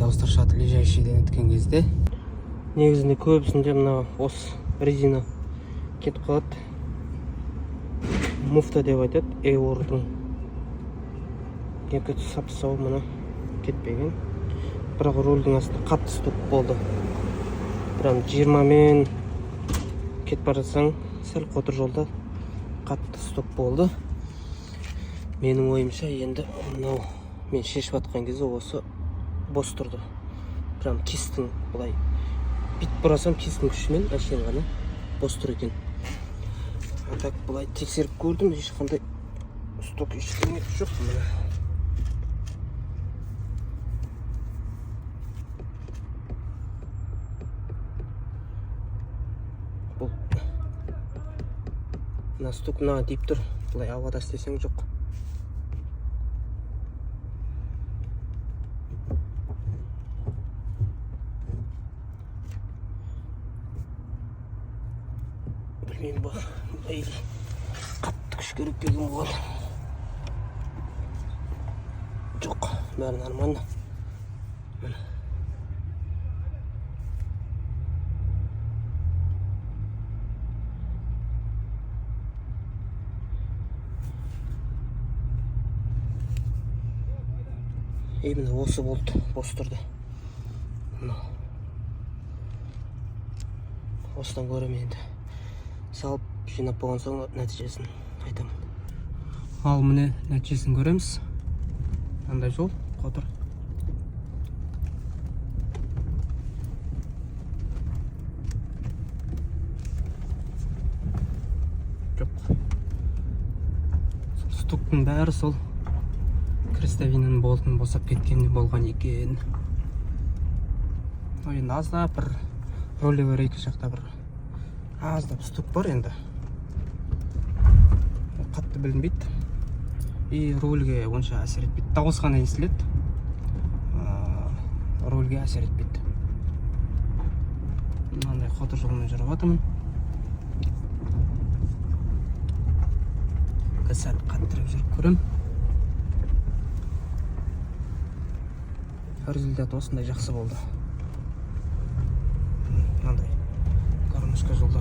ауыстырышады лежащийден өткен кезде. Негізінде көбісінде мына осы резина кетіп қалады. Муфта деп айтады, Эйвордың. Екі сап-сау мұны кетпеген. Бірақ рөлдің астында қатты стук болды. Прям 20-мен кетіп бара жатсаң, сәл қотыр жолда қатты стук болды. Менің ойымша енді мынау мен шешіп атқан кезде осы бос тұрды. Прям кистің былай бит бұрасам кистің күшімен әшейін ғана бос тұр екен. Так былай тексеріп көрдім, ешқандай стук ештеңе жоқ. Бұл мына стук мына дейіп тұр. Былай ауада істесең жоқ. Білмеймін ба, қатты күш керек деген болған. Жоқ, бәрі нормально. Именно осы болды, бос тұрды. Осыдан көрем енді. Салып жинап болған соң нәтижесін айтамын. Ал міне нәтижесін көреміз. Қандай жол, қотыр. Жоқ. Стуктың бәрі сол крестовинаның болтын босап кеткенде болған екен. Енді аздап бір ролевер екі жақта бір аздап стук бар енді. Қатты білінбейді. И рөлге онша әсер етпейді. Дауыс қана естіледі. Рөлге әсер етпейді. Мынандай қотыр жолмен жүріп жатырмын. Сәл қаттырып жүріп көрем. Результат осындай жақсы болды. Мынандай гармошка жолда